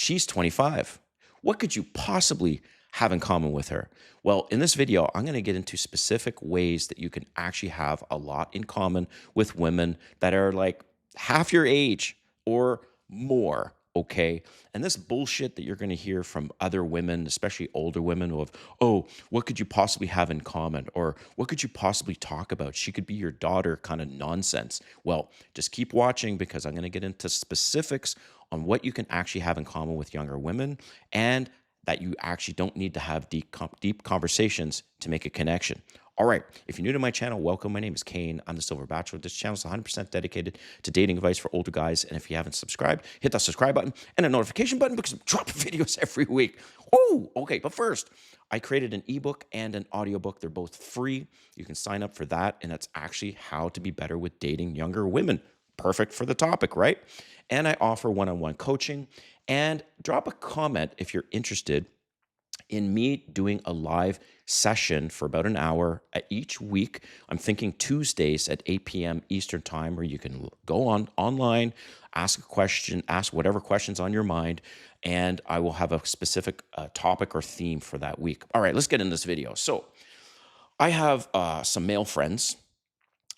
She's 25. What could you possibly have in common with her? Well, in this video, I'm going to get into specific ways that you can actually have a lot in common with women that are like half your age or more. Okay. And this bullshit that you're going to hear from other women, especially older women, of, oh, what could you possibly have in common? Or what could you possibly talk about? She could be your daughter kind of nonsense. Well, just keep watching because I'm going to get into specifics on what you can actually have in common with younger women and that you actually don't need to have deep conversations to make a connection. All right, if you're new to my channel, welcome. My name is Kane. I'm the Silver Bachelor. This channel is 100% dedicated to dating advice for older guys. And if you haven't subscribed, hit that subscribe button and a notification button because I'm dropping videos every week. Oh, okay. But first, I created an ebook and an audiobook. They're both free. You can sign up for that. And that's actually how to be better with dating younger women. Perfect for the topic, right? And I offer one-on-one coaching. And drop a comment if you're interested in me doing a live session for about an hour each week. I'm thinking Tuesdays at 8 p.m. Eastern time, where you can go online, ask a question, ask whatever questions on your mind, and I will have a specific topic or theme for that week. All right, let's get in this video. So I have some male friends.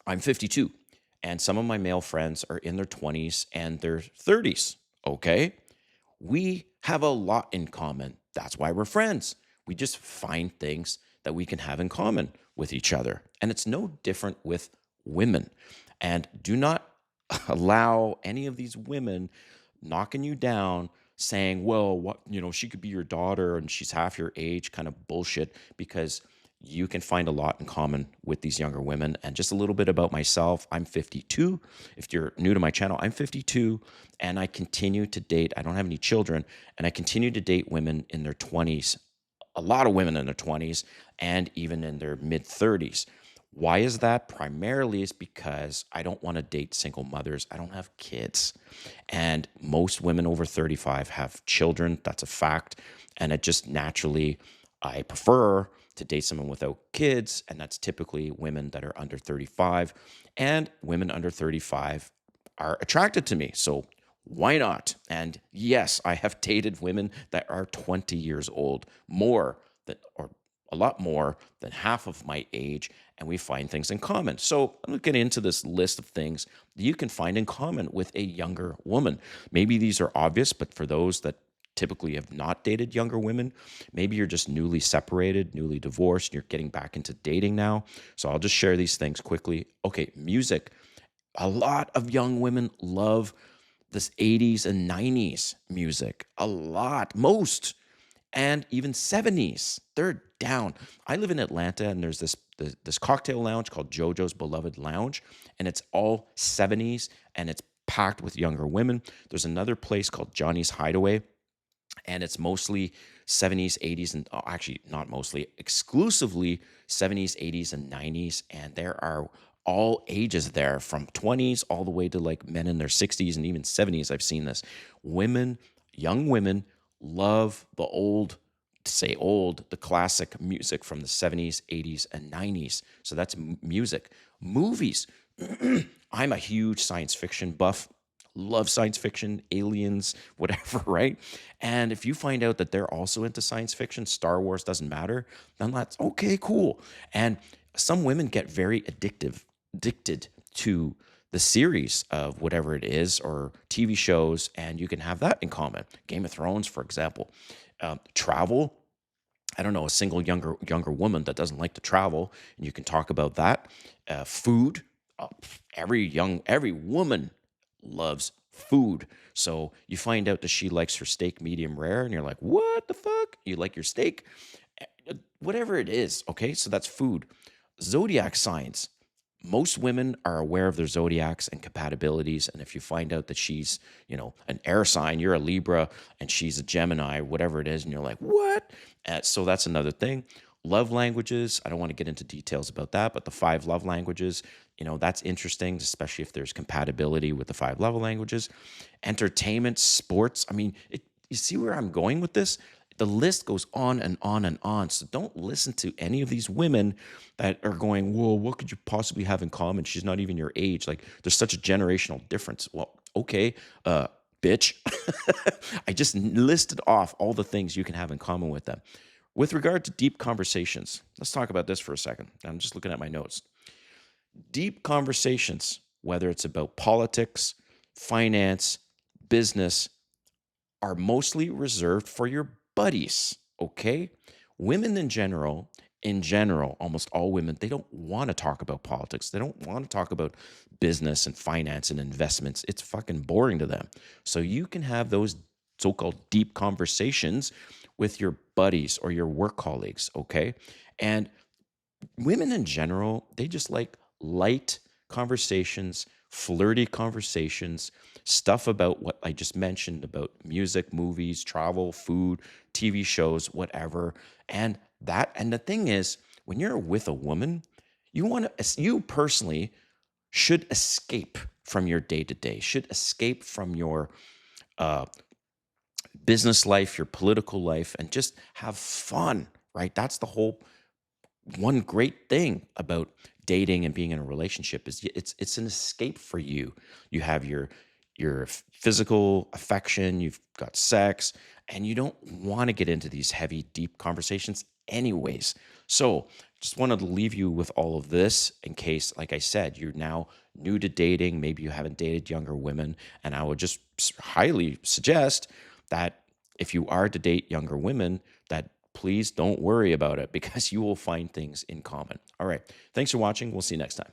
I'm 52, and some of my male friends are in their 20s and their 30s, okay? We have a lot in common. That's why we're friends. We just find things that we can have in common with each other. And it's no different with women. And do not allow any of these women knocking you down saying, well, what, she could be your daughter and she's half your age, kind of bullshit, because you can find a lot in common with these younger women. And just a little bit about myself. I'm 52. If you're new to my channel, I'm 52 and I continue to date. I don't have any children and I continue to date women in their 20s, a lot of women in their 20s and even in their mid 30s. Why is that? Primarily is because I don't want to date single mothers. I don't have kids. And most women over 35 have children. That's a fact. And it just naturally, I prefer to date someone without kids, and that's typically women that are under 35, and women under 35 are attracted to me. So why not? And yes, I have dated women that are 20 years old, more than, or a lot more than half of my age, and we find things in common. So I'm looking into this list of things that you can find in common with a younger woman. Maybe these are obvious, but for those that typically have not dated younger women, maybe you're just newly separated, newly divorced, and you're getting back into dating now. So I'll just share these things quickly. Okay, music. A lot of young women love this 80s and 90s music. A lot, most, and even 70s. They're down. I live in Atlanta, and there's this cocktail lounge called JoJo's Beloved Lounge, and it's all 70s, and it's packed with younger women. There's another place called Johnny's Hideaway, and it's mostly 70s, 80s, and actually not mostly, exclusively 70s, 80s, and 90s. And there are all ages there, from 20s all the way to like men in their 60s and even 70s. I've seen this. Women, young women, love the old, to say old, the classic music from the 70s, 80s, and 90s. So that's music. Movies. I'm a huge science fiction buff. Love science fiction, aliens, whatever, right? And if you find out that they're also into science fiction, Star Wars doesn't matter, then that's okay, cool. And some women get very addicted to the series of whatever it is or TV shows, and you can have that in common. Game of Thrones, for example. Travel. I don't know a single younger woman that doesn't like to travel, and you can talk about that. Food. Every woman loves food. So you find out that she likes her steak medium rare, and you're like, what the fuck? You like your steak? Whatever it is, okay? So that's food. Zodiac signs. Most women are aware of their zodiacs and compatibilities, and if you find out that she's, an air sign, you're a Libra, and she's a Gemini, whatever it is, and you're like, what? So that's another thing. Love languages. I don't want to get into details about that, but the 5 love languages, that's interesting, especially if there's compatibility with the 5 love languages. Entertainment, sports. I mean, you see where I'm going with this? The list goes on and on and on. So don't listen to any of these women that are going, whoa, what could you possibly have in common? She's not even your age. Like, there's such a generational difference. Well, okay, bitch. I just listed off all the things you can have in common with them. With regard to deep conversations, let's talk about this for a second. I'm just looking at my notes. Deep conversations, whether it's about politics, finance, business, are mostly reserved for your buddies, okay? Women in general, almost all women, they don't want to talk about politics. They don't want to talk about business and finance and investments. It's fucking boring to them. So you can have those so-called deep conversations with your buddies or your work colleagues, okay? And women in general, they just like light conversations, flirty conversations, stuff about what I just mentioned about music, movies, travel, food, TV shows, whatever. And the thing is, when you're with a woman, you personally should escape from your day to day, should escape from your uh, business life, your political life, and just have fun, right? That's the whole one great thing about dating and being in a relationship is it's an escape for you. You have your physical affection, you've got sex, and you don't want to get into these heavy, deep conversations anyways. So just wanted to leave you with all of this in case, like I said, you're now new to dating. Maybe you haven't dated younger women. And I would just highly suggest that if you are to date younger women, that please don't worry about it because you will find things in common. All right. Thanks for watching. We'll see you next time.